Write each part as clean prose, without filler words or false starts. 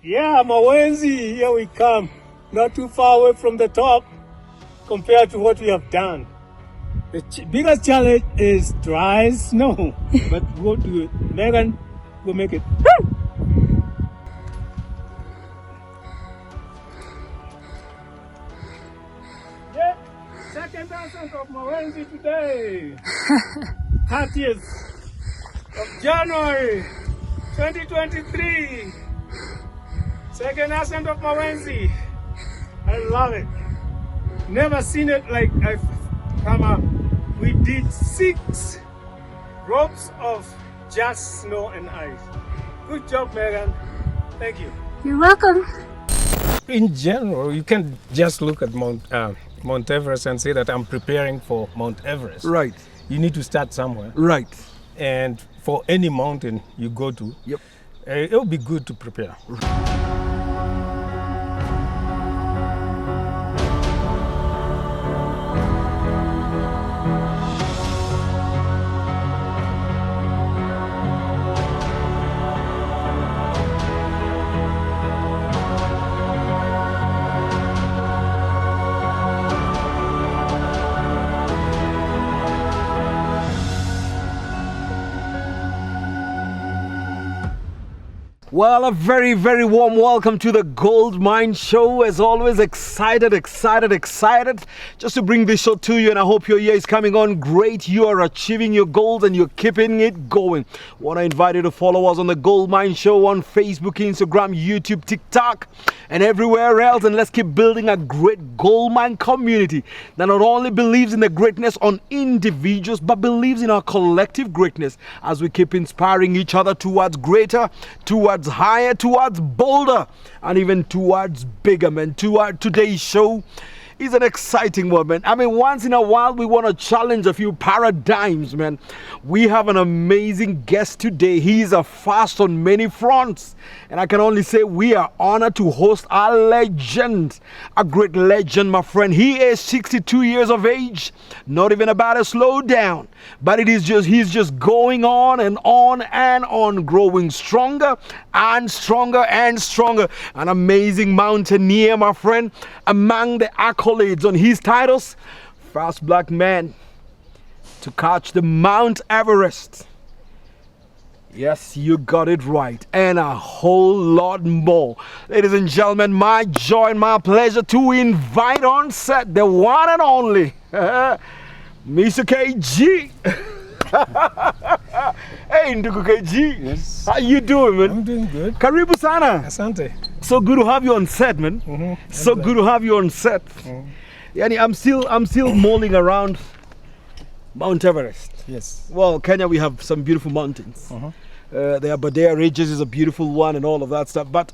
Yeah, Mawenzi, here we come. Not too far away from the top compared to what we have done. The biggest challenge is dry snow, but we'll do it. Megan, we'll make it. Yeah, second ascent of Mawenzi today. 30th of January 2023. Second ascent of Mawenzi. I love it. Never seen it like I've come up. We did 6 ropes of just snow and ice. Good job, Megan. Thank you. You're welcome. In general, you can just look at Mount Everest and say that I'm preparing for Mount Everest. Right. You need to start somewhere. Right. And for any mountain you go to, it'll be good to prepare. Well, a very, very warm welcome to the Goldmine show. As always, excited just to bring this show to you, and I hope your year is coming on great. You are achieving your goals and you're keeping it going. Want to invite you to follow us on the Goldmine show on Facebook, Instagram, YouTube, TikTok, and everywhere else. And let's keep building a great Goldmine community that not only believes in the greatness on individuals, but believes in our collective greatness as we keep inspiring each other towards greater, towards higher, towards bolder, and even towards bigger, man. Today's show is an exciting one, man. I mean, once in a while, we want to challenge a few paradigms, man. We have an amazing guest today. He is a fast on many fronts. And I can only say we are honored to host a legend, a great legend, my friend. He is 62 years of age, not even about to slow down. But he's just going on and on and on, growing stronger and stronger and stronger. An amazing mountaineer, my friend. Among the accolades on his titles, first black man to catch the Mount Everest. Yes, you got it right. And a whole lot more. Ladies and gentlemen, my joy and my pleasure to invite on set the one and only Mr. KG. Hey, Ndugu KG. Yes. How you doing, man? I'm doing good. Karibu sana. Asante. So good to have you on set, man. So good to have you on set. Yani, I'm still mulling around Mount Everest. Yes. Well, Kenya, we have some beautiful mountains. The Aberdare Ridges is a beautiful one and all of that stuff. But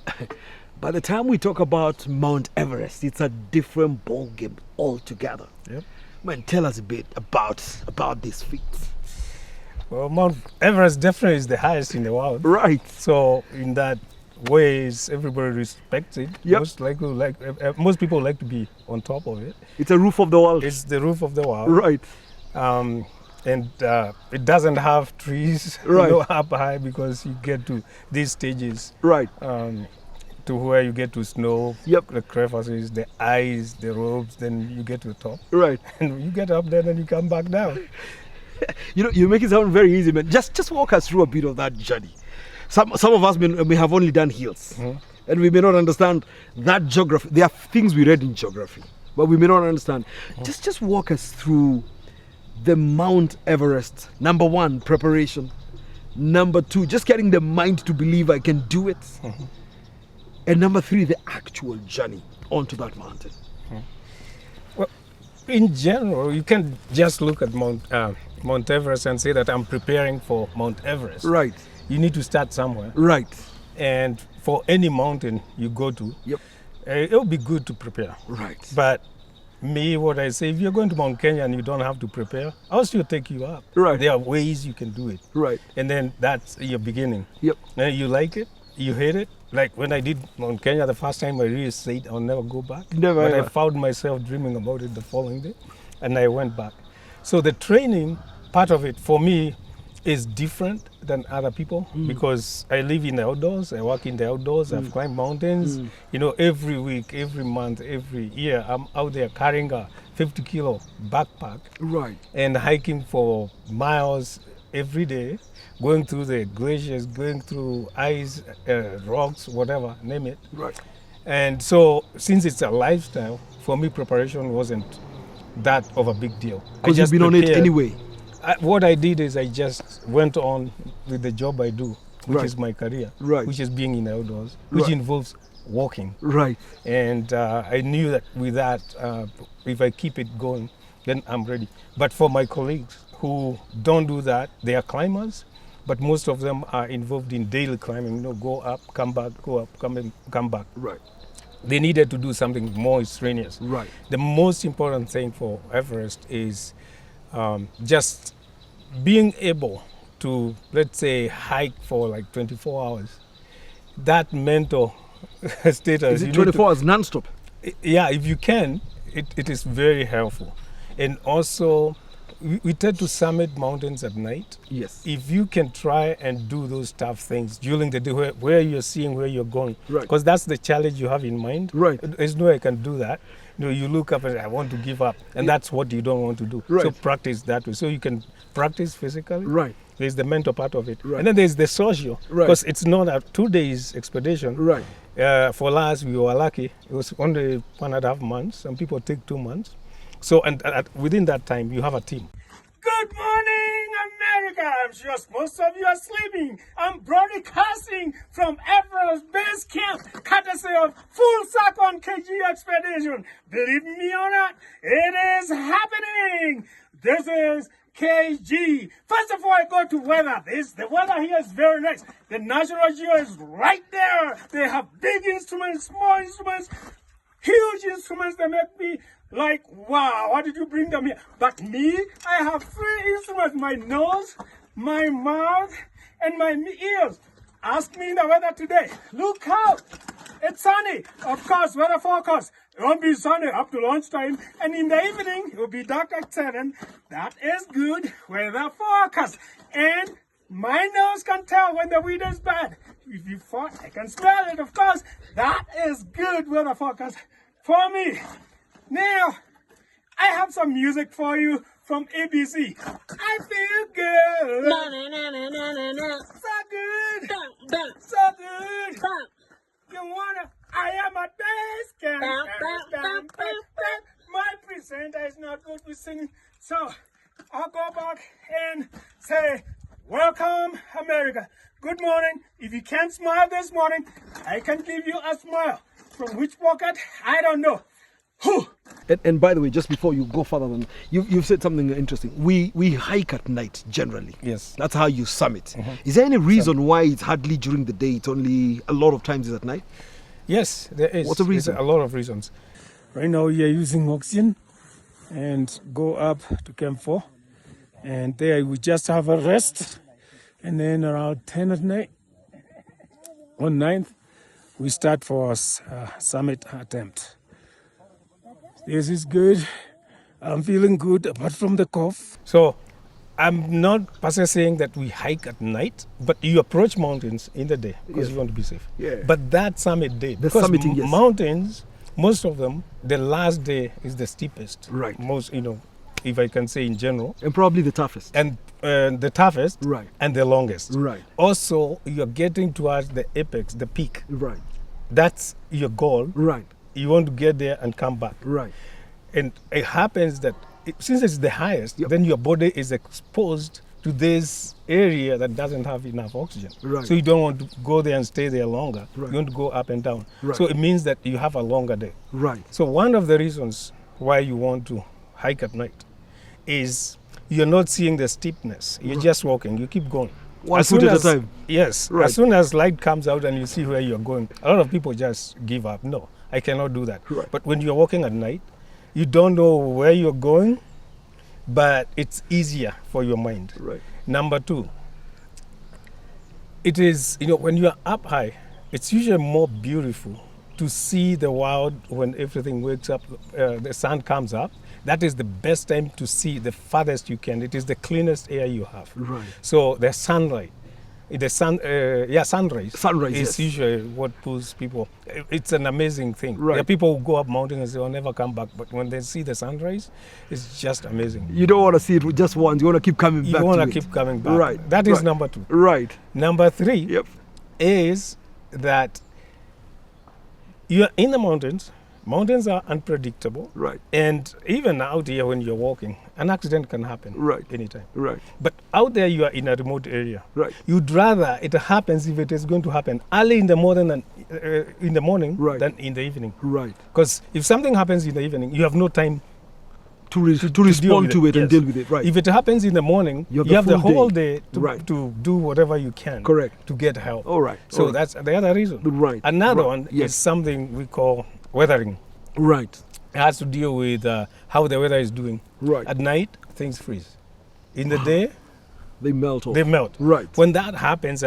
by the time we talk about Mount Everest, it's a different ballgame altogether. Yep. Man, tell us a bit about this feat. Well, Mount Everest definitely is the highest in the world. Right. So in that ways, everybody respects it. Yep. Most people like to be on top of it. It's a roof of the world. It's the roof of the world. Right. And it doesn't have trees up high because you get to these stages. Right. To where you get to snow, Yep. the crevices, the ice, the ropes, then you get to the top. Right. And you get up there and you come back down. You know, you make it sound very easy, man. Just walk us through a bit of that journey. Some of us may have only done hills, and we may not understand that geography. There are things we read in geography, but we may not understand. Just walk us through the Mount Everest. Number 1, preparation. Number 2, just getting the mind to believe I can do it. And number 3, the actual journey onto that mountain. Well, in general, you can just look at Mount Everest and say that I'm preparing for Mount Everest. Right. You need to start somewhere. Right. And for any mountain you go to, it'll be good to prepare. Right. But what I say, if you're going to Mount Kenya and you don't have to prepare, I'll still take you up. Right. There are ways you can do it. Right. And then that's your beginning. Yep. And you like it, you hate it. Like when I did Mount Kenya the first time, I really said I'll never go back. Never. But Ever. I found myself dreaming about it the following day, and I went back. So the training part of it for me is different than other people because I live in the outdoors, I work in the outdoors, I've climbed mountains. You know, every week, every month, every year, I'm out there carrying a 50-kilo backpack and hiking for miles every day, going through the glaciers, going through ice, rocks, whatever, name it. And so, since it's a lifestyle, for me, preparation wasn't that of a big deal. Because you've been on it anyway. What I did is I just went on with the job I do, which is my career, which is being in the outdoors, which involves walking. And I knew that with that, if I keep it going, then I'm ready. But for my colleagues who don't do that, they are climbers, but most of them are involved in daily climbing, you know, go up, come back, go up, come back. They needed to do something more strenuous. The most important thing for Everest is just being able to, let's say, hike for like 24 hours. That mental status. Is it 24 hours non-stop? Yeah, if you can, it is very helpful. And also, we tend to summit mountains at night. If you can try and do those tough things during the day where you're seeing where you're going, because that's the challenge you have in mind. There's no way I can do that. No, you look up and I want to give up, and that's what you don't want to do. So practice that way. So you can practice physically. There's the mental part of it, and then there's the social, because it's not a 2 days expedition. For us, we were lucky. It was only 1.5 months. Some people take 2 months. So, and within that time, you have a team. Good morning, America. I'm sure most of you are sleeping. I'm broadcasting from Everest Base Camp, courtesy of Full Sack on KG Expedition. Believe me or not, it is happening. This is KG. First of all, I go to weather. The weather here is very nice. The National Geo is right there. They have big instruments, small instruments, huge instruments that make me like, wow, why did you bring them here? But me, I have 3 instruments, my nose, my mouth, and my ears. Ask me the weather today. Look out. It's sunny. Of course, weather forecast. It won't be sunny up to lunchtime. And in the evening, it will be dark at 7. That is good weather forecast. And my nose can tell when the weather is bad. If you fart, I can smell it, of course. That is good weather forecast for me. Now, I have some music for you from ABC. I feel good. So good. So good. You wanna? I am at base camp. My presenter is not good with singing, so I'll go back and say, welcome, America. Good morning. If you can't smile this morning, I can give you a smile. From which pocket? I don't know. And by the way, just before you go further, you've said something interesting. We hike at night generally. That's how you summit. Is there any reason why it's hardly during the day? It's only a lot of times is at night? Yes, there is. What's the reason? There's a lot of reasons. Right now we are using oxygen and go up to Camp 4, and there we just have a rest, and then around 10 at night, on 9th, we start for our summit attempt. This is good. I'm feeling good apart from the cough. So I'm not per se saying that we hike at night, but you approach mountains in the day because you want to be safe. But that summit day, because mountains, most of them, the last day is the steepest. Most, if I can say in general. And probably the toughest. And the toughest and the longest. Also, you're getting towards the apex, the peak. That's your goal. You want to get there and come back. And it happens that since it's the highest, then your body is exposed to this area that doesn't have enough oxygen. So you don't want to go there and stay there longer. You want to go up and down. So it means that you have a longer day. So one of the reasons why you want to hike at night is you're not seeing the steepness. You're just walking. You keep going. One foot at a time. Yes. As soon as light comes out and you see where you're going, a lot of people just give up. No, I cannot do that. But when you're walking at night, you don't know where you're going, but it's easier for your mind. Number 2, it is, when you're up high, it's usually more beautiful to see the world when everything wakes up, the sun comes up, that is the best time to see the farthest you can. It is the cleanest air you have. Right. So the sunlight, sunrise Sunrise, is yes. usually what pulls people. It's an amazing thing. Right. There are people who go up mountains and say, "I'll never come back," but when they see the sunrise, it's just amazing. You don't want to see it just once. You want to keep coming You back want to to it. keep coming back. Right. That is right. number 2. Right. Number 3 Yep. is that you're in the mountains. Mountains are unpredictable. Right. And even out here when you're walking, an accident can happen Right. anytime. Right. But out there you are in a remote area. Right. You'd rather it happens if it is going to happen early in the morning than Right. than in the evening. Right. Because if something happens in the evening, you have no time To deal respond with to it and Yes. deal with it. Right. If it happens in the morning, You you have have the the full whole day. day to, Right. to do whatever you can Correct. to get help. All right. So all right. that's the other reason. Right. Another Right. one Yes. is something we call weathering. Right. It has to deal with how the weather is doing. Right. At night, things freeze. In the day, They melt off. they melt. Right. When that happens,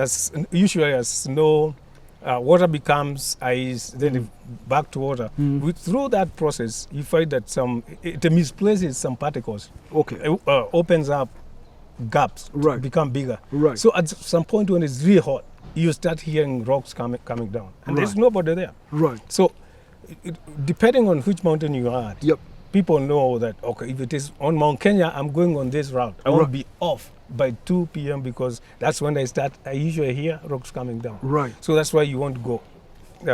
usually as snow, water becomes ice, then back to water. Through that process, you find that it misplaces some particles. Okay. It, opens up gaps, Right. to become bigger. Right. So at some point when it's really hot, you start hearing rocks coming down, and there's Right. nobody there. Right. So depending on which mountain you are at, Yep. people know that, okay, if it is on Mount Kenya, I'm going on this route. I Right. won't be off by 2 p.m. because that's when I usually hear rocks coming down. Right. So that's why you want to go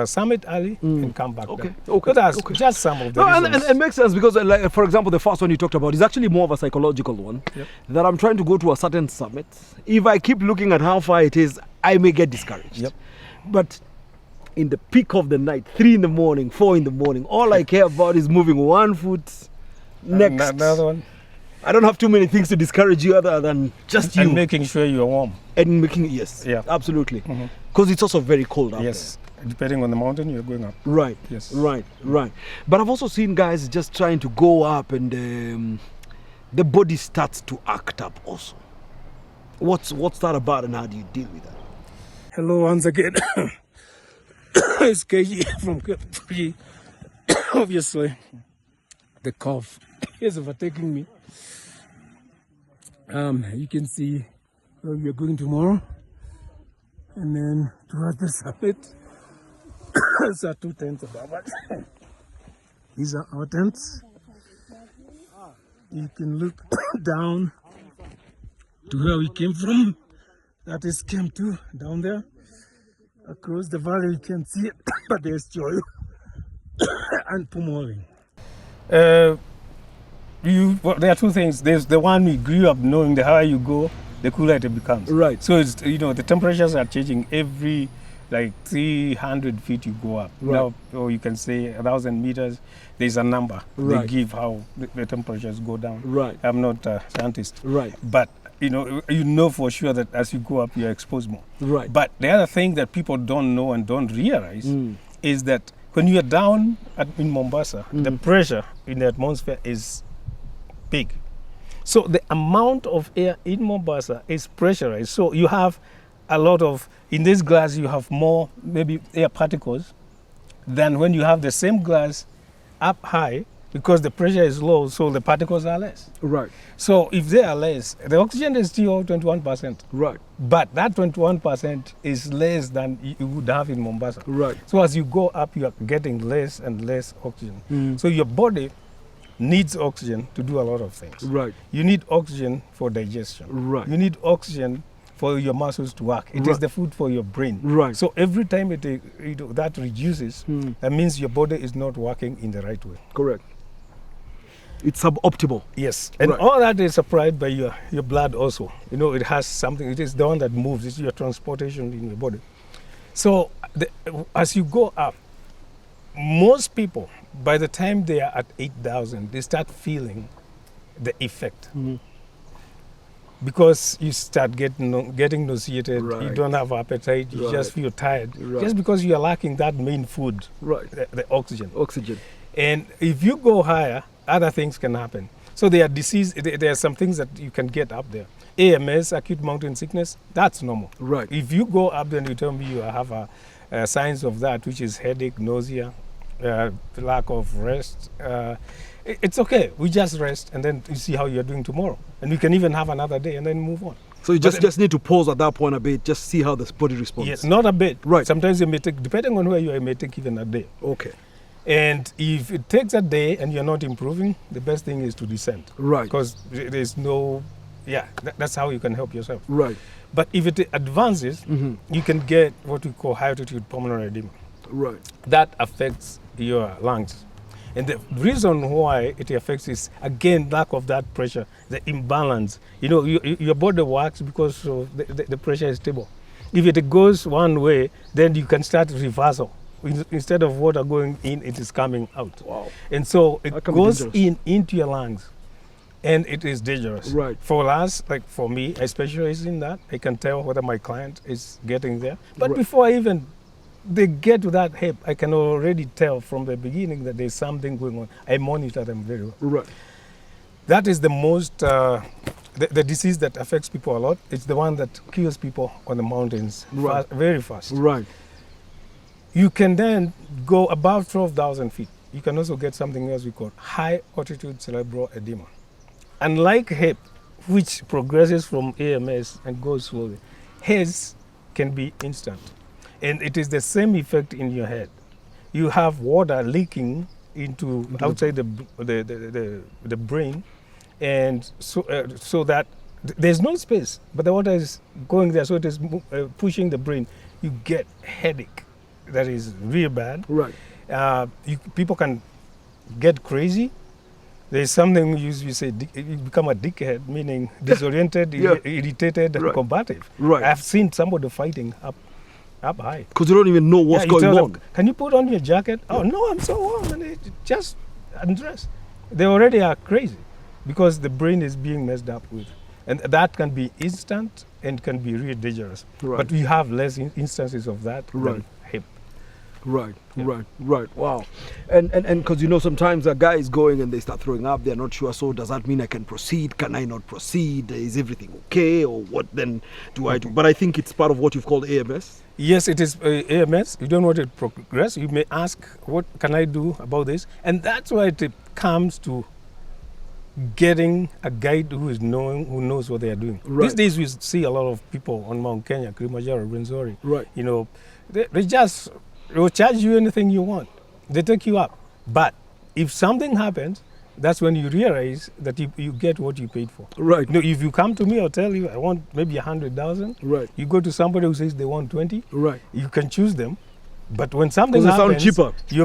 summit early and come back Okay, down. okay, So that's okay. just some of the No, and reasons. it makes sense because, like, for example, the first one you talked about is actually more of a psychological one. Yep. That I'm trying to go to a certain summit. If I keep looking at how far it is, I may get discouraged. Yep. But in the peak of the night, 3 in the morning, 4 in the morning, all I care about is moving one foot next. Another one. I don't have too many things to discourage you other than just you. And making sure you're warm. And making, yes, Yeah. absolutely. Because it's also very cold out Yes. Depending on the mountain you're going up. there. Right. Yes. Right. Right. But I've also seen guys just trying to go up and the body starts to act up also. What's that about and how do you deal with that? Hello once again. It's KG from KG. Obviously, the cough is overtaking me. You can see where we are going tomorrow, and then towards the summit. These are 2 tents above us. These are our tents. You can look down to where we came from. That is Camp 2 down there. Across the valley you can see it, but there's Joy and Pumoling. There are 2 things. There's the one we grew up knowing, the higher you go, the cooler it becomes. Right. So it's, the temperatures are changing every 300 feet you go up. Right. Now, or you can say 1,000 meters, there's a number Right. they give how the temperatures go down. Right. I'm not a scientist. Right. But you know for sure that as you go up, you're exposed more. Right. But the other thing that people don't know and don't realize is that when you're down in Mombasa, the pressure in the atmosphere is big. So the amount of air in Mombasa is pressurized. So you have a lot of, in this glass you have more maybe air particles than when you have the same glass up high, because the pressure is low, so the particles are less. Right. So if they are less, the oxygen is still 21%. Right. But that 21% is less than you would have in Mombasa. Right. So as you go up, you are getting less and less oxygen. So your body needs oxygen to do a lot of things. Right. You need oxygen for digestion. Right. You need oxygen for your muscles to work. It is Right. the food for your brain. Right. So every time that reduces, that means your body is not working in the right way. Correct. It's suboptimal. Yes, and Right. all that is supplied by your blood also. It has something, it is the one that moves, it's your transportation in your body. So as you go up, most people, by the time they are at 8,000, they start feeling the effect. Because you start getting nauseated, you Right. don't have appetite, you just Right. feel tired. Right. Just because you are lacking that main food, Right. the oxygen. Oxygen. And if you go higher, other things can happen. So there are some things that you can get up there. AMS, acute mountain sickness, that's normal. Right. If you go up there and you tell me you have signs of that, which is headache, nausea, lack of rest, it's okay. We just rest and then you see how you're doing tomorrow. And we can even have another day and then move on. So you just need to pause at that point a bit, just see how the body responds. Yes, not a bit. Right. Sometimes it may take, depending on where you are, it may take even a day. Okay. And if it takes a day and you're not improving, the best thing is to descend. Right. Because there's no, that's how you can help yourself. Right. But if it advances, you can get what we call high altitude pulmonary edema. Right. That affects your lungs. And the reason why it affects is, again, lack of that pressure, the imbalance. You know, your body works because of the pressure is stable. If it goes one way, then you can start reversal. Instead of water going in, it is coming out. Wow. And so it goes dangerous. into your lungs. And it is dangerous. Right. For us, like for me, I specialize in that. I can tell whether my client is getting there. But before they get to that hip, I can already tell from the beginning that there's something going on. I monitor them very well. Right. That is the most, the disease that affects people a lot. It's the one that kills people on the mountains very fast. Right. You can then go above 12,000 feet. You can also get something else we call high altitude cerebral edema. Unlike hip, which progresses from AMS and goes slowly, his can be instant. And it is the same effect in your head. You have water leaking into outside the brain, and so that there's no space, but the water is going there, so it is pushing the brain. You get headache that is really bad. Right. People can get crazy. There's something we usually say, you become a dickhead, meaning disoriented, irritated, and combative. Right. I've seen somebody fighting up high. Because you don't even know what's going on. Them, can you put on your jacket? Oh, no, I'm so warm. And they just undress. They already are crazy because the brain is being messed up with. And that can be instant and can be really dangerous. Right. But we have less instances of that than hip. Right. Wow. And because you know sometimes a guy is going and they start throwing up, they're not sure, so does that mean I can proceed? Can I not proceed? Is everything okay? Or what then do I do? But I think it's part of what you've called AMS. Yes, it is AMS. You don't want to progress. You may ask, what can I do about this? And that's why it comes to getting a guide who knows what they are doing. Right. These days we see a lot of people on Mount Kenya, Kilimanjaro, Rwenzori. Right. You know, they will charge you anything you want. They take you up. But if something happens, that's when you realize that you get what you paid for. Right. You know, if you come to me, I'll tell you I want maybe 100,000. Right. You go to somebody who says they want 20. Right. You can choose them. But when something sound happens, cheaper. You'll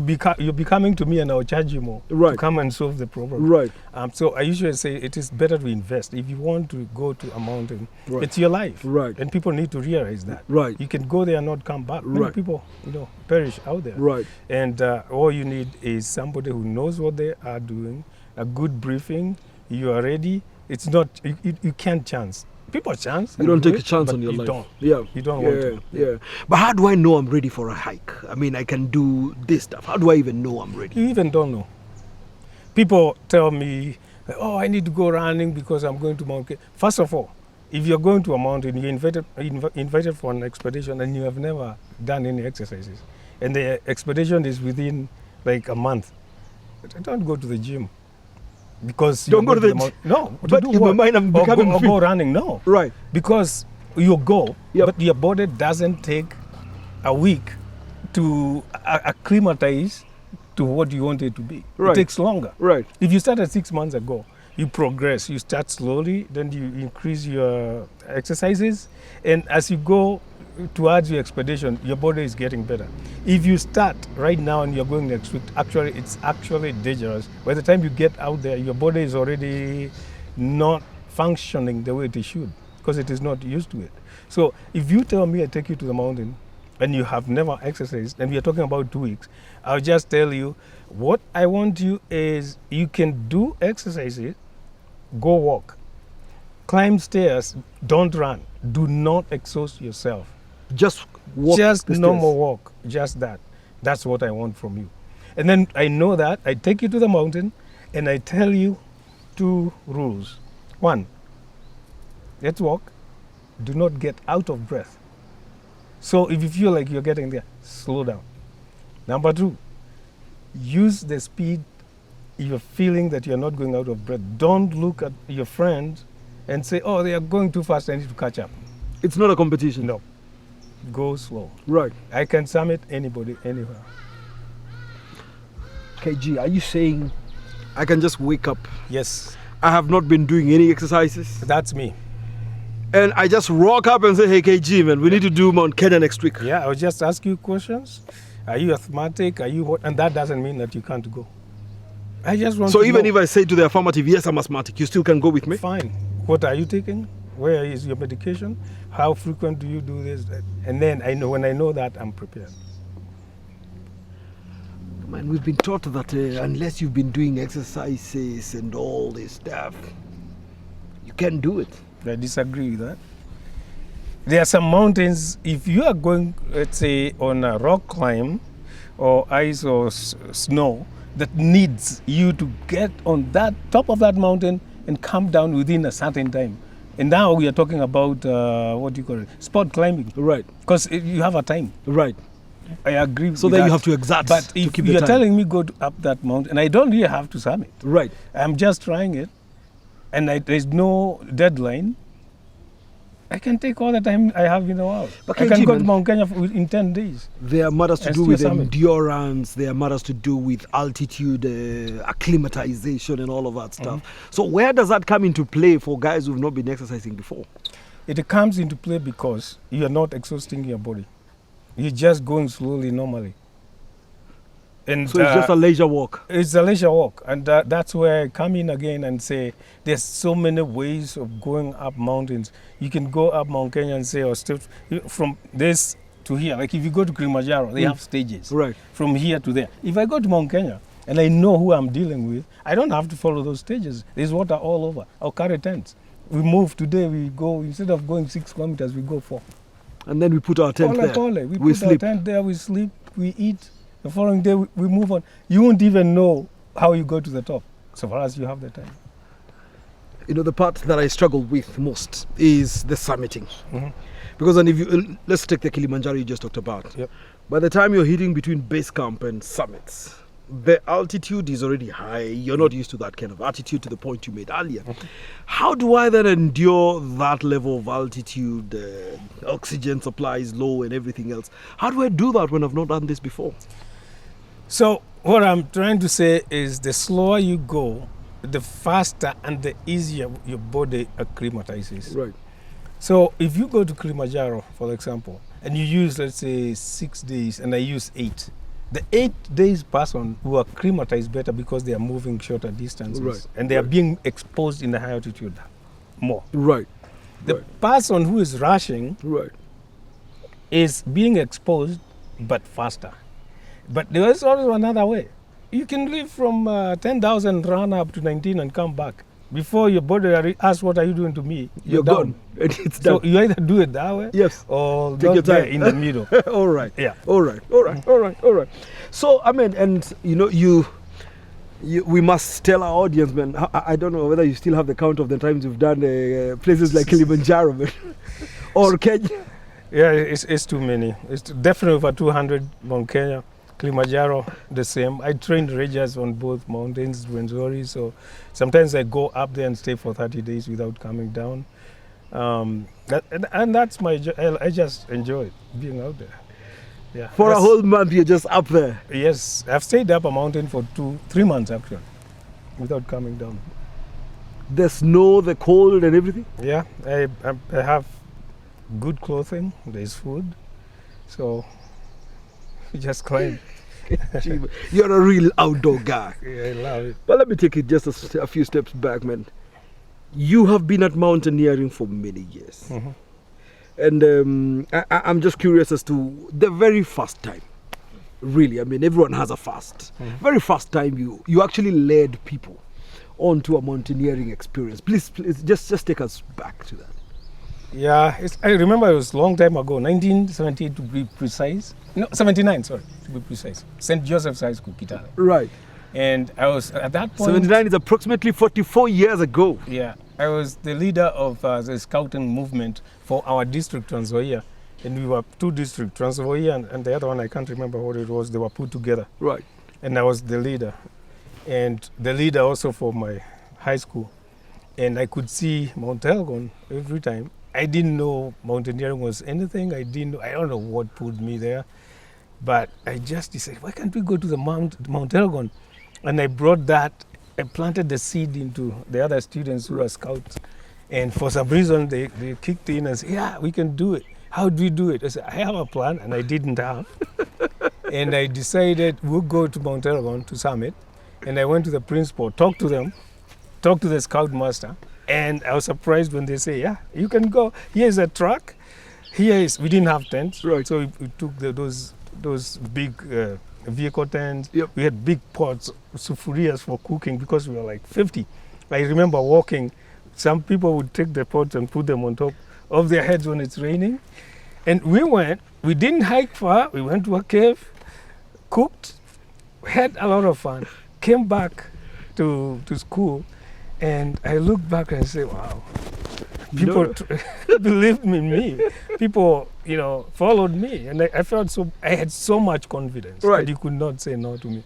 be coming to me and I'll charge you more to come and solve the problem. Right. So I usually say it is better to invest. If you want to go to a mountain, it's your life. Right. And people need to realize that. Right. You can go there and not come back. Many people, perish out there. Right. And all you need is somebody who knows what they are doing, a good briefing. You are ready. It's not, you can't chance. People chance. You don't take a chance on your life. Don't. Yeah. You don't want to. Yeah. But how do I know I'm ready for a hike? I mean, I can do this stuff. How do I even know I'm ready? You even don't know. People tell me, oh, I need to go running because I'm going to Mount Kenya. First of all, if you're going to a mountain, you're invited for an expedition and you have never done any exercises, and the expedition is within like a month, don't go to the gym. Because don't go to the gym. No, but in my mind I'm becoming fit. Go running. No, right? Because you go, but your body doesn't take a week to acclimatize to what you want it to be. Right. It takes longer. Right. If you started 6 months ago, you progress. You start slowly, then you increase your exercises, and as you go towards your expedition, your body is getting better. If you start right now and you're going next week, it's actually dangerous. By the time you get out there, your body is already not functioning the way it should because it is not used to it. So if you tell me I take you to the mountain and you have never exercised, and we are talking about 2 weeks, I'll just tell you what I want you is you can do exercises, go walk, climb stairs, don't run, do not exhaust yourself. Just walk. Just normal walk. Just that. That's what I want from you. And then I know that. I take you to the mountain and I tell you 2 rules. 1, let's walk. Do not get out of breath. So if you feel like you're getting there, slow down. Number 2, use the speed. You're feeling that you're not going out of breath. Don't look at your friends and say, oh, they are going too fast, I need to catch up. It's not a competition. No. Go slow. Right. I can summit anybody, anywhere. KG, are you saying I can just wake up? Yes. I have not been doing any exercises? That's me. And I just rock up and say, hey, KG, man, we need to do Mount Kenya next week. Yeah, I'll just ask you questions. Are you asthmatic? Are you what? And that doesn't mean that you can't go. I just want So to even know. if I say to the affirmative, yes, I'm asthmatic, you still can go with me? Fine. What are you taking? Where is your medication? How frequent do you do this? And then I know, when I know that, I'm prepared. Man, we've been taught that unless you've been doing exercises and all this stuff, you can't do it. I disagree with that. There are some mountains, if you are going, let's say, on a rock climb or ice or snow, that needs you to get on that top of that mountain and come down within a certain time. And now we are talking about, what do you call it, sport climbing. Right. Because you have a time. Right. I agree So with then that. you have to exert But to if keep the you're time. telling me go up that mountain, and I don't really have to summit. Right. I'm just trying it, and there's no deadline. I can take all the time I have in the world. But I can KG, go to man, Mount Kenya in 10 days. There are matters to And do still with summit. endurance, there are matters to do with altitude, acclimatization and all of that stuff. So where does that come into play for guys who've not been exercising before? It comes into play because you are not exhausting your body. You're just going slowly normally. And So it's just a leisure walk. It's a leisure walk, and that's where I come in again and say there's so many ways of going up mountains. You can go up Mount Kenya and say, or step from this to here. Like if you go to Kilimanjaro, they have stages. Right. From here to there. If I go to Mount Kenya and I know who I'm dealing with, I don't have to follow those stages. There's water all over. I'll carry tents. We move today, we go, instead of going 6 kilometers, we go 4. And then we put our tent there. We We put our sleep. tent there, we sleep, we eat. The following day, we move on. You won't even know how you go to the top, so far as you have the time. You know, the part that I struggle with most is the summiting. Mhm. Because then if you, let's take the Kilimanjaro you just talked about. Yep. By the time you're hitting between base camp and summits, the altitude is already high. You're not used to that kind of altitude to the point you made earlier. How do I then endure that level of altitude? Oxygen supply is low and everything else. How do I do that when I've not done this before? So what I'm trying to say is the slower you go, the faster and the easier your body acclimatizes. Right. So if you go to Kilimanjaro, for example, and you use, let's say, 6 days, and I use 8, the 8 days person who acclimatize better because they are moving shorter distances, Right. and they are being exposed in the high altitude more. Right. The Right. person who is rushing Right. is being exposed, but faster. But there is also another way. You can live from 10,000 run up to 19 and come back. Before your body asks, what are you doing to me? You're gone. And it's done. So you either do it that way, Yes. or Take your not there time. in the middle. All right. Yeah. All right. All right. All right. All right. So I mean, and you know, we must tell our audience, man. I don't know whether you still have the count of the times you've done places like Kilimanjaro, man, or Kenya. Yeah, it's too many. It's definitely over 200 Mount Kenya. Kilimanjaro, the same. I trained rangers on both mountains, Rwenzori, so sometimes I go up there and stay for 30 days without coming down. And that's my I just enjoy being out there. Yeah. For a whole month, you're just up there. Yes, I've stayed up a mountain for 3 months actually, without coming down. The snow, the cold, and everything. Yeah, I have good clothing. There's food, so we just climb. You're a real outdoor guy. Yeah, I love it. But let me take it just a few steps back, man. You have been at mountaineering for many years. Mhm. And I'm just curious as to the very first time. Really, I mean, everyone has a first. Very first time you actually led people onto a mountaineering experience. Please just take us back to that. Yeah, I remember it was a long time ago, 1978 to be precise. No, 79, sorry, to be precise. St. Joseph's High School, Kitale. Right. And I was, at that point... 79 is approximately 44 years ago. Yeah, I was the leader of the scouting movement for our district, Trans Nzoia. And we were 2 districts, Trans Nzoia and the other one, I can't remember what it was, they were put together. Right. and I was the leader, and the leader also for my high school. And I could see Mount Elgon every time. I didn't know mountaineering was anything. I don't know what put me there, but I just decided, why can't we go to the Mount Elgon? And I brought that. I planted the seed into the other students who were scouts, and for some reason they kicked in and said, yeah, we can do it. How do we do it? I said, I have a plan, and I didn't have. And I decided we'll go to Mount Elgon to summit, and I went to the principal, talked to them, talked to the scout master, and I was surprised when they say, yeah, you can go. Here's a truck. We didn't have tents, right? So we took those big vehicle tents. Yep. We had big pots, sufurias for cooking because we were like 50. I remember walking. Some people would take the pots and put them on top of their heads when it's raining. And we didn't hike far. We went to a cave, cooked, had a lot of fun, came back to school, and I looked back and said, wow, people believed in me. People, followed me, and I felt I had so much confidence that you could not say no to me.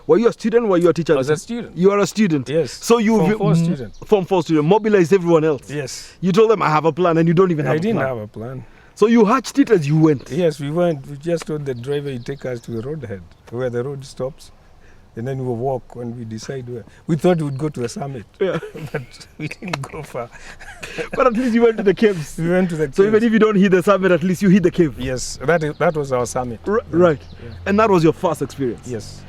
Were you a student or were you a teacher? I was a student. You are a student? Yes. So you Form 4 student, mobilized everyone else? Yes. You told them I have a plan and you don't even have a plan? I didn't have a plan. So you hatched it as you went? Yes, we went. We just told the driver he'd take us to the roadhead where the road stops. And then we'll walk when we decide where. We thought we would go to the summit, but we didn't go far. But at least you went to the caves. We went to the caves. So even if you don't hit the summit, at least you hit the cave. Yes, that was our summit. Right. Yeah. And that was your first experience? Yes.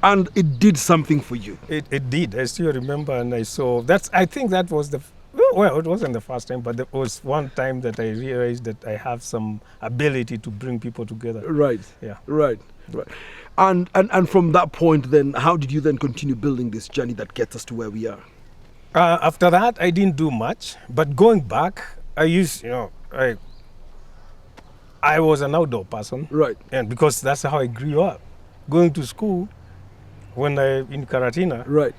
And it did something for you? It did. I still remember, and I saw. I think that was it wasn't the first time, but there was one time that I realized that I have some ability to bring people together. Right. Yeah. Right. And from that point then, how did you then continue building this journey that gets us to where we are? After that, I didn't do much, but going back, I was an outdoor person. Right. And because that's how I grew up. Going to school, in Karatina. Right.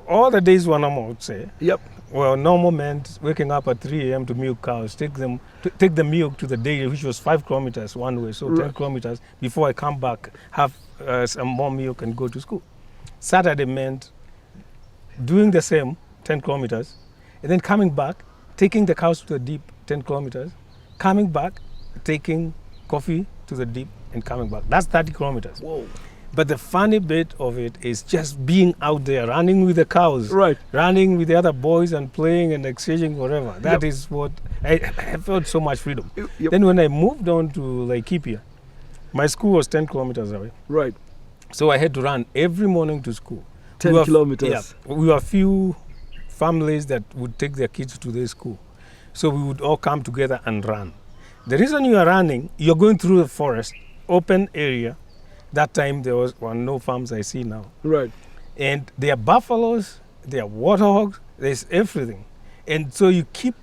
All the days were normal, I would say. Yep. Well, normal meant waking up at 3 a.m. to milk cows, take the milk to the dairy, which was 5 kilometers one way, so 10 kilometers before I come back, have some more milk and go to school. Saturday meant doing the same 10 kilometers, and then coming back, taking the cows to the deep 10 kilometers, coming back, taking coffee to the deep and coming back. That's 30 kilometers. Whoa. But the funny bit of it is just being out there, running with the cows, right, running with the other boys and playing and exchanging whatever. That is what I felt so much freedom. Yep. Then when I moved on to Laikipia, my school was 10 kilometers away. Right. So I had to run every morning to school. 10 kilometers. Yeah. We were a few families that would take their kids to their school. So we would all come together and run. The reason you are running, you're going through the forest, open area. That time there were no farms I see now. Right. And there are buffaloes, there are warthogs, there's everything. And so you keep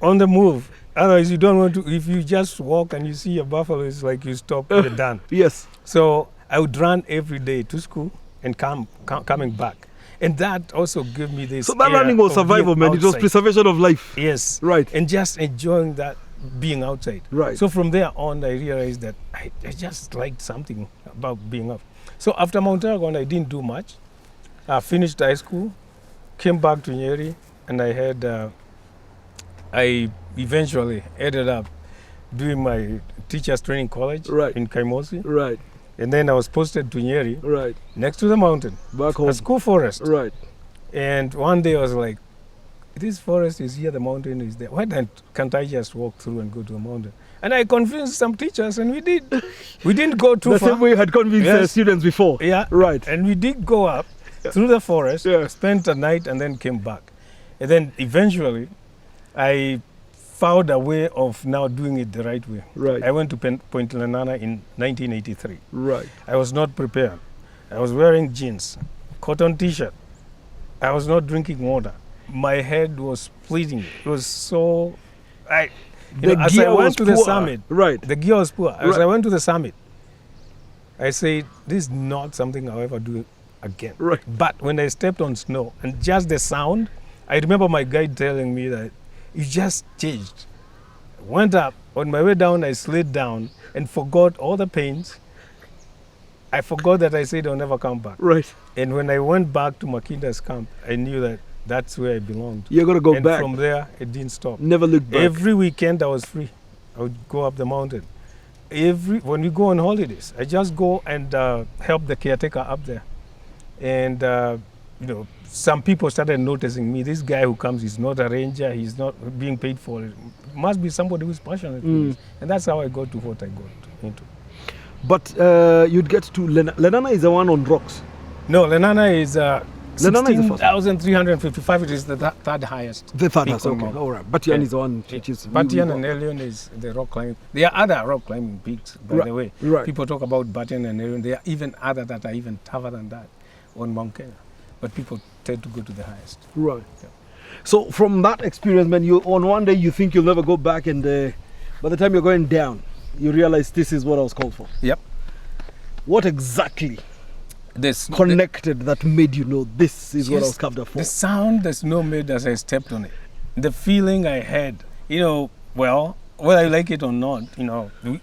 on the move. Otherwise you don't want to, if you just walk and you see a buffalo, it's like you stop, you're done. Yes. So I would run every day to school and coming back. And that also gave me this. So that running was survival, man. It was preservation of life. Yes. Right. And just enjoying that being outside. Right. So from there on, I realized that I just liked something about being up. So after Mount Elgon, I didn't do much. I finished high school, came back to Nyeri, and I eventually ended up doing my teacher's training college in Kaimosi. Right. And then I was posted to Nyeri, right, next to the mountain, back home, a school forest. Right. And one day I was like, this forest is here, the mountain is there. Why can't I just walk through and go to the mountain? And I convinced some teachers, and we did. We didn't go too far. The same way you had convinced students before. Yeah. Right. And we did go up through the forest, spent a night, and then came back. And then eventually, I found a way of now doing it the right way. Right. I went to Point Lenana in 1983. Right. I was not prepared. I was wearing jeans, cotton t-shirt. I was not drinking water. My head was splitting. It was so... as I went to the summit, the gear was poor. As I went to the summit, I said, this is not something I'll ever do again. Right. But when I stepped on snow, and just the sound, I remember my guide telling me that it just changed. I went up. On my way down, I slid down and forgot all the pains. I forgot that I said I'll never come back. Right. And when I went back to Makinda's camp, I knew that that's where I belonged. You're going to go and back. From there, it didn't stop. Never look back. Every weekend I was free. I would go up the mountain. When we go on holidays, I just go and help the caretaker up there. And, some people started noticing me. This guy who comes, he's not a ranger. He's not being paid for it. Must be somebody who's passionate for this. And that's how I got to what I got into. But you'd get to Lenana is the one on rocks. No, Lenana is Lenana is the first. 16,355. It is the third highest. The third peak house, on okay. Mount. All right. Batian is the one which is... Batian and Elion is the rock climbing. There are other rock climbing peaks, by the way. Right. People talk about Batian and Elion. There are even other that are even tougher than that on Mount Kenya. But people tend to go to the highest. Right. Yeah. So from that experience, man, you on one day you think you'll never go back, and by the time you're going down, you realize this is what I was called for. Yep. What exactly connected that made you know this is what I was carved up for? The sound the snow made as I stepped on it. The feeling I had, whether I like it or not,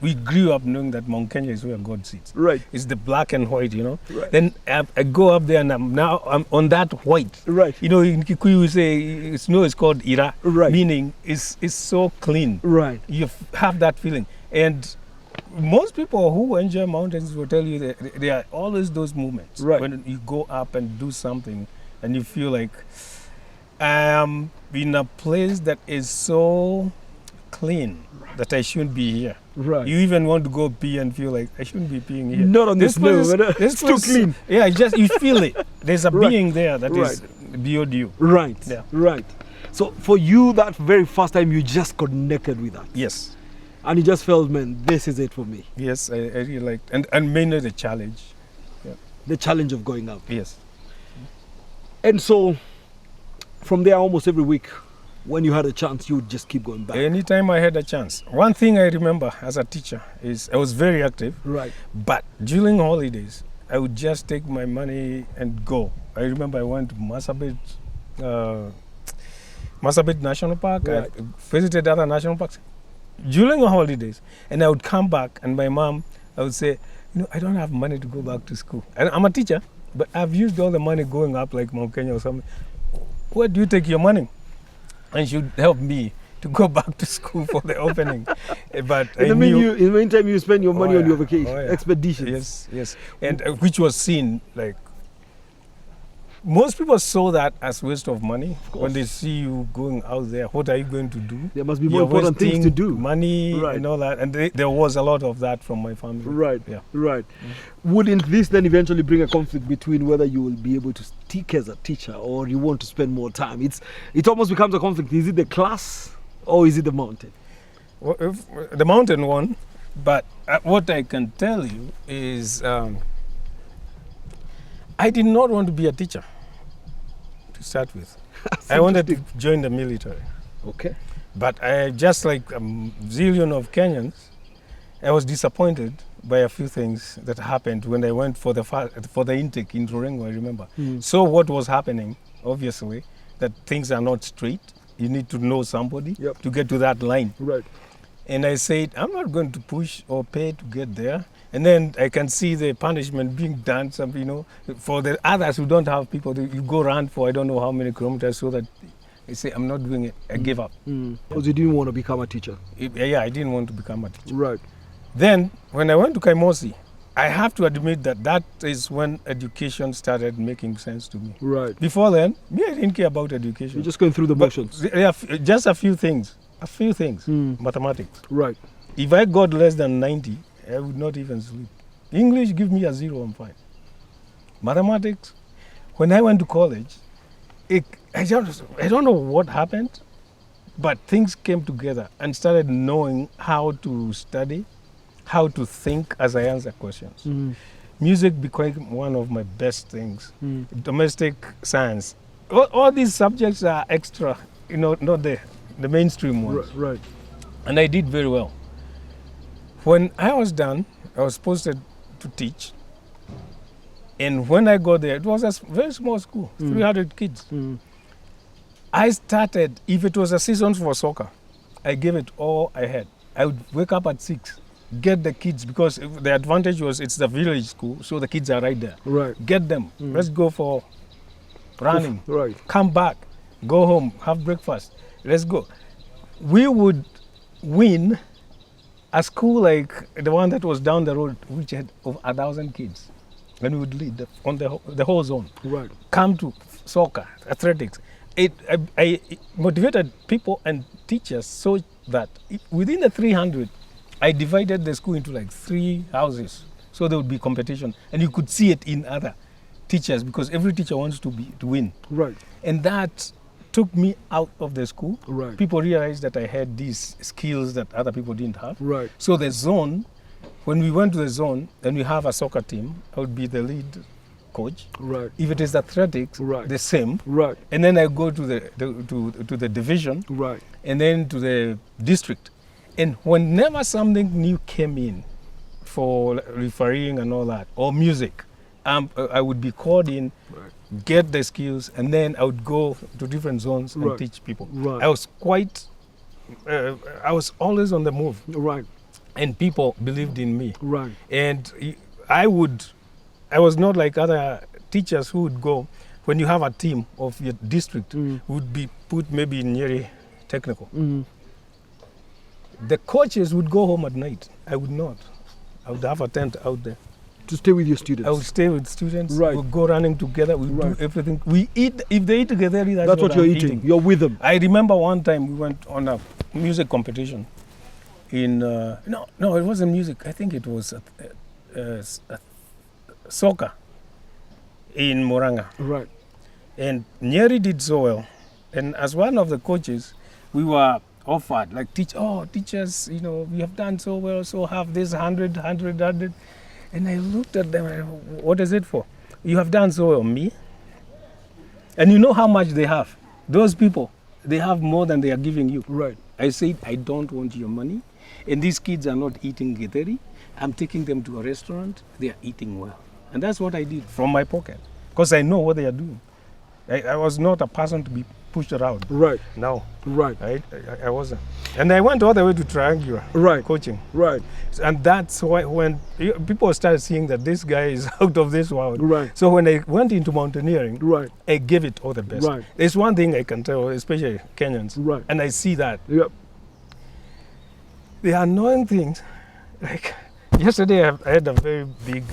we grew up knowing that Mount Kenya is where God sits. Right. It's the black and white, Right. Then I go up there and I'm on that white. Right. In Kikuyu we say snow is called ira, Right. meaning it's so clean. Right. You have that feeling. And most people who enjoy mountains will tell you that there are always those moments when you go up and do something and you feel like I am in a place that is so clean that I shouldn't be here. Right. You even want to go pee and feel like I shouldn't be peeing here. Not on this snow, place, it's too clean. Yeah, you feel it. There's a being there that is beyond you. Right. Yeah. Right. So for you, that very first time, you just connected with that. Yes. And you just felt, man, this is it for me. Yes, I really liked, and mainly the challenge. Yeah. The challenge of going up. Yes. And so, from there, almost every week, when you had a chance, you would just keep going back. Anytime I had a chance. One thing I remember as a teacher is I was very active. Right. But during holidays, I would just take my money and go. I remember I went to Marsabit National Park. Right. I visited other national parks during the holidays, and I would come back, and my mom, I would say, I don't have money to go back to school. And I'm a teacher, but I've used all the money going up like Mount Kenya or something. Where do you take your money? And she would help me to go back to school for the opening. But in the meantime, you spend your money on your vacation, expeditions. Yes. And which was seen like, most people saw that as waste of money. When they see you going out there, what are you going to do? There must be more important things to do. Money and all that. And there was a lot of that from my family. Right, yeah. Right. Wouldn't this then eventually bring a conflict between whether you will be able to stick as a teacher or you want to spend more time? It almost becomes a conflict. Is it the class or is it the mountain? Well, the mountain one, but what I can tell you is I did not want to be a teacher. To start with, I wanted to join the military. Okay. But just like a zillion of Kenyans, I was disappointed by a few things that happened when I went for the intake in Rurengo, I remember. So what was happening, obviously, that things are not straight. You need to know somebody to get to that line. Right. And I said, I'm not going to push or pay to get there. And then I can see the punishment being done, for the others who don't have people, you go run for I don't know how many kilometers so that they say, I'm not doing it, I give up. Because you didn't want to become a teacher. I didn't want to become a teacher. Right. Then, when I went to Kaimosi, I have to admit that is when education started making sense to me. Right. Before then, I didn't care about education. You're just going through the motions. Just a few things. Mathematics. Right. If I got less than 90, I would not even sleep. English, give me a 0, I'm fine. Mathematics, when I went to college, I don't know what happened, but things came together and started knowing how to study, how to think as I answer questions. Music became one of my best things. Domestic science. All these subjects are extra, not the mainstream ones. Right. And I did very well. When I was done, I was posted to teach. And when I got there, it was a very small school, 300 kids. I started, if it was a season for soccer, I gave it all I had. I would wake up at 6 get the kids, because the advantage was it's the village school, so the kids are right there. Right. Get them. Let's go for running. Right. Come back. Go home. Have breakfast. Let's go. We would win a school like the one that was down the road, which had over 1,000 kids. And we would lead on the whole zone. Right. Come to soccer, athletics. I motivated people and teachers so that within the 300, I divided the school into like 3 houses. So there would be competition. And you could see it in other teachers, because every teacher wants to win. Right. And that took me out of the school. Right. People realized that I had these skills that other people didn't have. Right. So the zone, when we went to the zone and we have a soccer team, I would be the lead coach. Right. If it is athletics, Right. the same. Right. And then I go to the division. Right. And then to the district. And whenever something new came in for refereeing and all that, or music, I would be called in, Right. get the skills, and then I would go to different zones and Right. teach people. Right. I was I was always on the move, Right. and people believed in me. Right. And I was not like other teachers who would go, when you have a team of your district, would be put maybe in Nyeri Technical. The coaches would go home at night. I would not. I would have a tent out there. To stay with your students. I would stay with students. Right. We'd go running together. We Right. do everything. We eat. If they eat together, That's what you're I'm eating. You're with them. I remember one time we went on a music competition. In no, it wasn't music. I think it was soccer in Moranga. Right. And Nyeri did so well. And as one of the coaches, we were offered, like, teachers, we have done so well, so have this 100. And I looked at them, and what is it for? You have done so well, me? And you know how much they have. Those people, they have more than they are giving you. Right. I said, I don't want your money. And these kids are not eating githeri. I'm taking them to a restaurant. They are eating well. And that's what I did from my pocket, because I know what they are doing. I was not a person to be pushed around. Right. No. Right. I wasn't. And I went all the way to triangular Right. coaching. Right. And that's why when people started seeing that this guy is out of this world. Right. So when I went into mountaineering, Right. I gave it all the best. Right. There's one thing I can tell, especially Kenyans. Right. And I see that. Yep. The annoying things, like yesterday I had a very big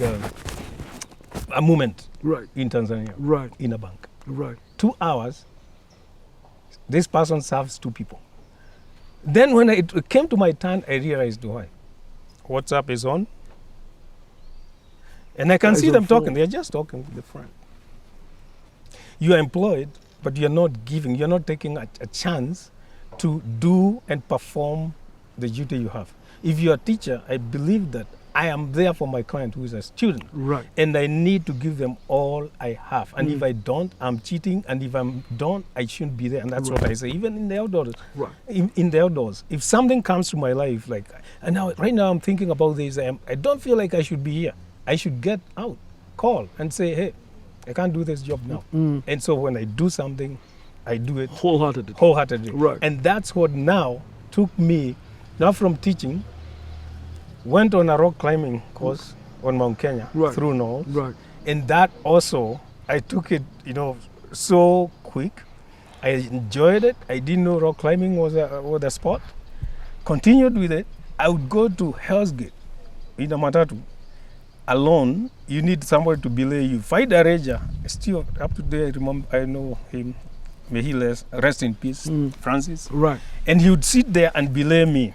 a moment Right. in Tanzania, Right. in a bank. Right. 2 hours, this person serves 2 people. Then when it came to my turn, I realized why. WhatsApp is on. And I can That see is them on phone. talking. They're just talking with the friend. You are employed, but you're not giving, you're not taking a chance to do and perform the duty you have. If you're a teacher, I believe that I am there for my client who is a student. Right. And I need to give them all I have. And if I don't, I'm cheating. And if I don't, I shouldn't be there. And that's what I say, even in the outdoors. Right. In the outdoors, if something comes to my life, like, and now right now I'm thinking about this, I don't feel like I should be here. I should get out, call and say, hey, I can't do this job now. And so when I do something, I do it wholeheartedly. Right. And that's what now took me, now from teaching, went on a rock climbing course on Mount Kenya through Knowles. Right. And that also, I took it, so quick. I enjoyed it. I didn't know rock climbing was a sport. Continued with it. I would go to Hell's Gate in a matatu alone. You need somebody to belay you. Find a ranger. Still up to date, I know him. May he rest in peace, Francis. Right. And he would sit there and belay me.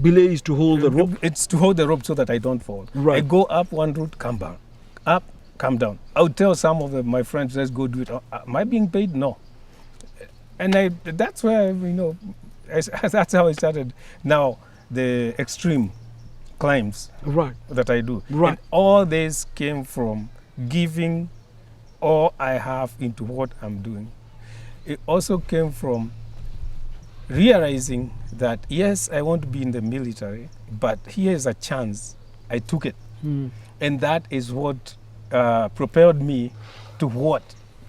Belay is to hold the rope. It's to hold the rope so that I don't fall. Right. I go up one route, come down. Up, come down. I would tell some of my friends, let's go do it. Am I being paid? No. And that's where, that's how I started. Now, the extreme climbs Right. that I do. Right. And all this came from giving all I have into what I'm doing. It also came from realizing that, yes, I want to be in the military, but here's a chance. I took it. And that is what propelled me to what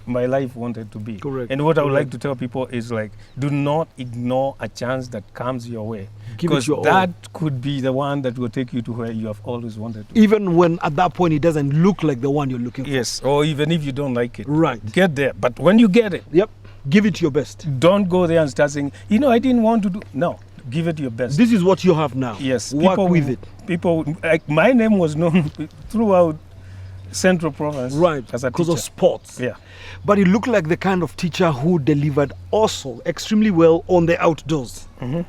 my life wanted to be. Correct. And what I would like to tell people is like, do not ignore a chance that comes your way. Give it Because your that all. could be the one that will take you to where you have always wanted to. Even when at that point it doesn't look like the one you're looking for. Yes, or even if you don't like it. Right. Get there. But when you get it, Yep. Give it your best. don't go there and start saying, I didn't want to do. No, give it your best. This is what you have now. Yes. Work with it. People, like my name was known throughout Central Province. Right. As a Because teacher. of sports. Yeah. But you look like the kind of teacher who delivered also extremely well on the outdoors. Mm-hmm.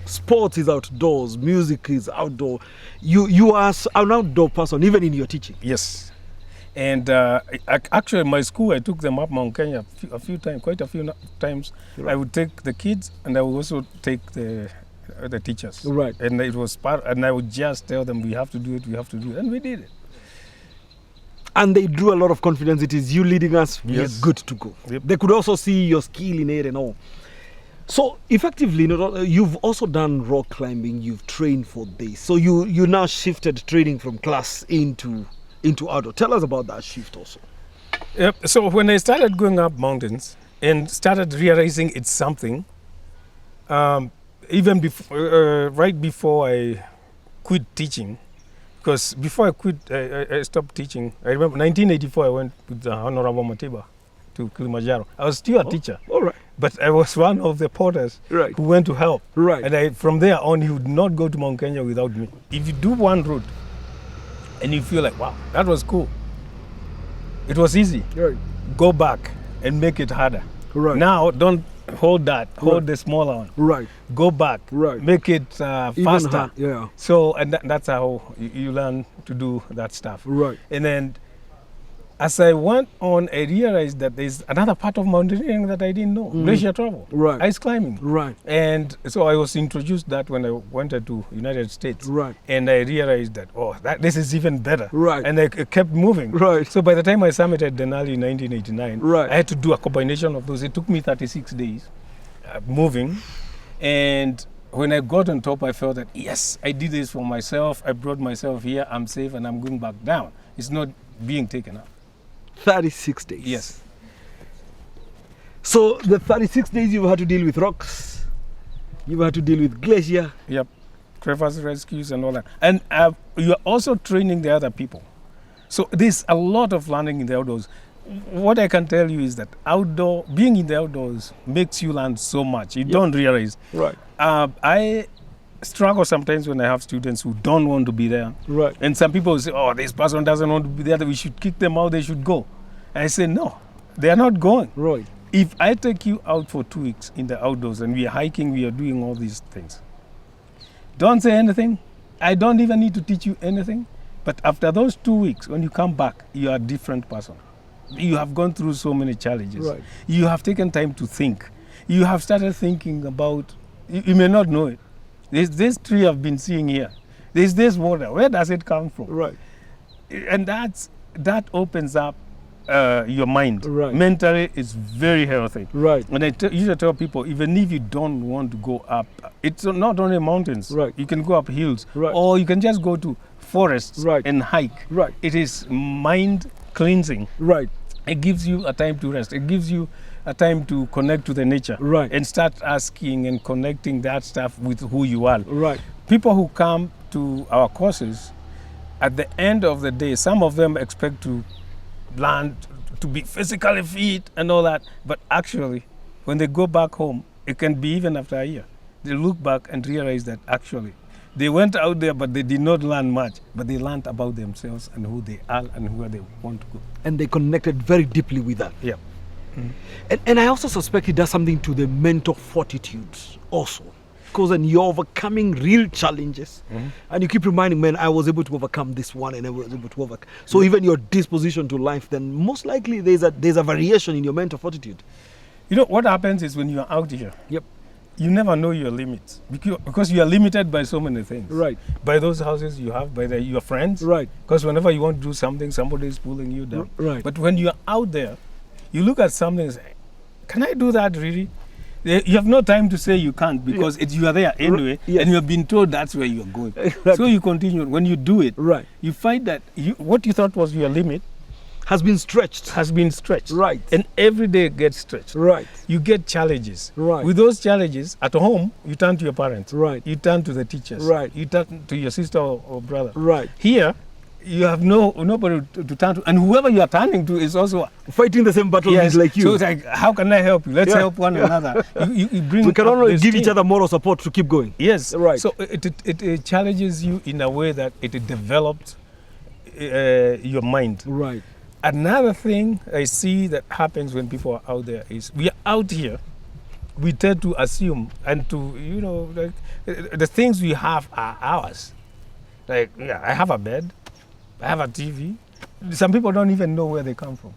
Sports is outdoors, music is outdoor. You are an outdoor person, even in your teaching. Yes. And actually, my school, I took them up Mount Kenya a few times, quite a few times. Right. I would take the kids, and I would also take the teachers. Right. And it was and I would just tell them, we have to do it, and we did it. And they drew a lot of confidence. It is you leading us. We Yes. are good to go. Yep. They could also see your skill in it and all. So effectively, you've also done rock climbing. You've trained for this. So you now shifted training from class into outdoor. Tell us about that shift also. Yep. So when I started going up mountains and started realizing it's something, even before, right before I quit teaching, because before I quit, I stopped teaching. I remember 1984, I went with the Honorable Matiba to Kilimanjaro. I was still a teacher, All right. but I was one of the porters Right. who went to help. Right. And from there on, he would not go to Mount Kenya without me. If you do one route and you feel like, wow, that was cool, it was easy, Right. go back and make it harder. Right. Now, don't hold that, hold Right. the smaller one. Right. Go back, Right. make it Even faster. hard, yeah. So, and that's how you learn to do that stuff. Right. And then as I went on, I realized that there's another part of mountaineering that I didn't know, glacier travel, Right. ice climbing. Right. And so I was introduced that when I went to United States. Right. And I realized that, this is even better. Right. And I kept moving. Right. So by the time I summited Denali in 1989, Right. I had to do a combination of those. It took me 36 days moving. And when I got on top, I felt that, yes, I did this for myself. I brought myself here. I'm safe and I'm going back down. It's not being taken up. 36 days. Yes. So the 36 days you've had to deal with rocks, you've had to deal with glacier. Yep. Crevasse rescues and all that. And you're also training the other people. So there's a lot of learning in the outdoors. What I can tell you is that being in the outdoors makes you learn so much. You don't realize. Right. I struggle sometimes when I have students who don't want to be there. Right. And some people say, this person doesn't want to be there, we should kick them out, they should go. And I say, no, they are not going. Right. If I take you out for 2 weeks in the outdoors and we are hiking, we are doing all these things, don't say anything. I don't even need to teach you anything. But after those 2 weeks, when you come back, you are a different person. You have gone through so many challenges. Right. You have taken time to think. You have started thinking about, you may not know it. There's this tree I've been seeing here. There's this water. Where does it come from? Right. And that opens up your mind. Right. Mentally, it's very healthy. Right. And I usually tell people, even if you don't want to go up, it's not only mountains. Right. You can go up hills. Right. Or you can just go to forests Right. and hike. Right. It is mind cleansing. Right. It gives you a time to rest. It gives you a time to connect to the nature. Right. And start asking and connecting that stuff with who you are. Right. People who come to our courses, at the end of the day, some of them expect to learn to be physically fit and all that. But actually, when they go back home, it can be even after a year. They look back and realize that actually, they went out there, but they did not learn much. But they learned about themselves and who they are and where they want to go. And they connected very deeply with that. Yeah. And I also suspect it does something to the mental fortitude also. Because then you're overcoming real challenges. And you keep reminding, man, I was able to overcome this one and I was able to overcome. So even your disposition to life, then most likely there's a variation in your mental fortitude. You know, what happens is when you're out here, Yep. you never know your limits because you are limited by so many things. Right. By those houses you have, by your friends. Right. Because whenever you want to do something, somebody is pulling you down. Right. But when you're out there, you look at something and say, can I do that really? You have no time to say you can't because you are there anyway, Yes. and you have been told that's where you are going. Exactly. So you continue. When you do it, Right. you find that what you thought was your limit has been stretched. Right. And every day gets stretched. Right. You get challenges. Right. With those challenges, at home, you turn to your parents. Right. You turn to the teachers. Right. You turn to your sister or brother. Right. Here, you have nobody to turn to, and whoever you are turning to is also Fighting the same battles yes, like you. So it's like, how can I help you? Let's help one another. You bring. We can up only this give team. each other moral support to keep going. Yes. Right. So it challenges you in a way that it develops your mind. Right. Another thing I see that happens when people are out there is we are out here, we tend to assume and to, like the things we have are ours. Like, yeah, I have a bed, I have a TV. Some people don't even know where they come from.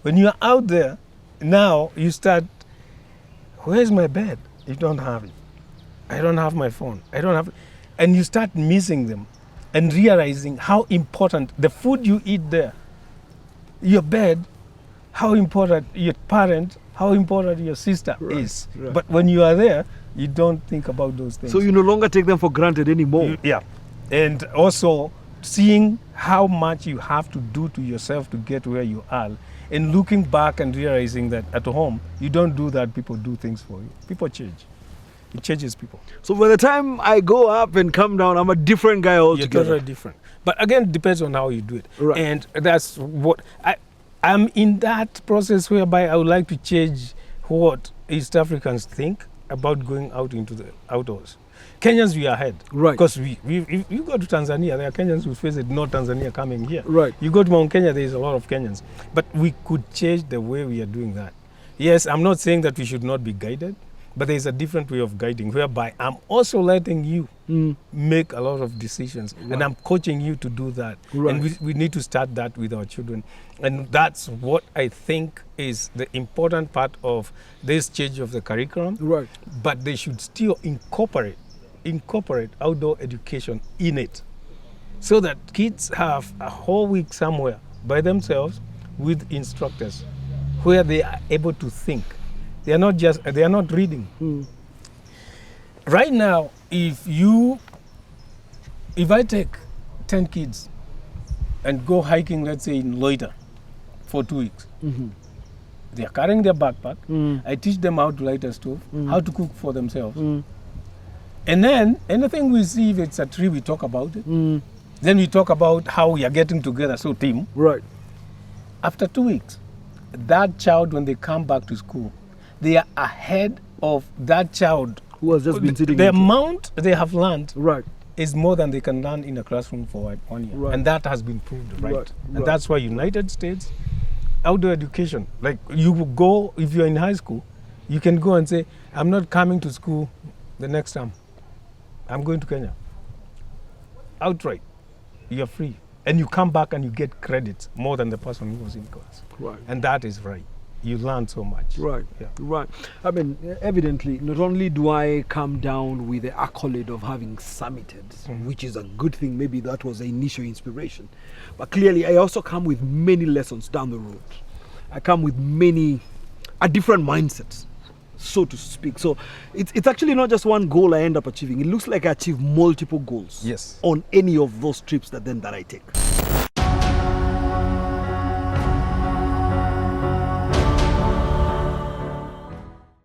When you're out there, now you start, where's my bed? You don't have it. I don't have my phone. I don't have it. And you start missing them and realizing how important the food you eat there, your bed, how important your parent, how important your sister is. Right. But when you are there, you don't think about those things. So you no longer take them for granted anymore. Yeah. And also seeing how much you have to do to yourself to get where you are, and looking back and realizing that at home, you don't do that, people do things for you. People change. It changes people. So by the time I go up and come down, I'm a different guy altogether. You're totally different. But again, it depends on how you do it. Right. And that's what I'm in that process whereby I would like to change what East Africans think about going out into the outdoors. Kenyans, we are ahead. Right. Because if you go to Tanzania, there are Kenyans who visit North Tanzania coming here. Right. You go to Mount Kenya, there is a lot of Kenyans. But we could change the way we are doing that. Yes, I'm not saying that we should not be guided, but there is a different way of guiding, whereby I'm also letting you make a lot of decisions, and I'm coaching you to do that. Right. And we need to start that with our children. And that's what I think is the important part of this change of the curriculum. Right. But they should still incorporate outdoor education in it, so that kids have a whole week somewhere by themselves with instructors where they are able to think. They are not reading. Right now, if I take 10 kids and go hiking, let's say in Loiter for 2 weeks, they are carrying their backpack. I teach them how to light a stove, how to cook for themselves. And then anything we see, if it's a tree, we talk about it. Then we talk about how we are getting together, so team. Right. After 2 weeks, that child, when they come back to school, they are ahead of that child who has just been sitting. The amount they have learned is more than they can learn in a classroom for 1 year. And that has been proved right. And that's why United States, outdoor education, like you will go, if you're in high school, you can go and say, I'm not coming to school the next time. I'm going to Kenya. Outright. You're free. And you come back and you get credits more than the person who was in class. Right. And that is right. You learn so much. Right. Yeah. Right. I mean, evidently, not only do I come down with the accolade of having summited, which is a good thing, maybe that was the initial inspiration, but clearly I also come with many lessons down the road. I come with a different mindset, so to speak. So it's actually not just one goal I end up achieving. It looks like I achieve multiple goals. Yes. On any of those trips that I take.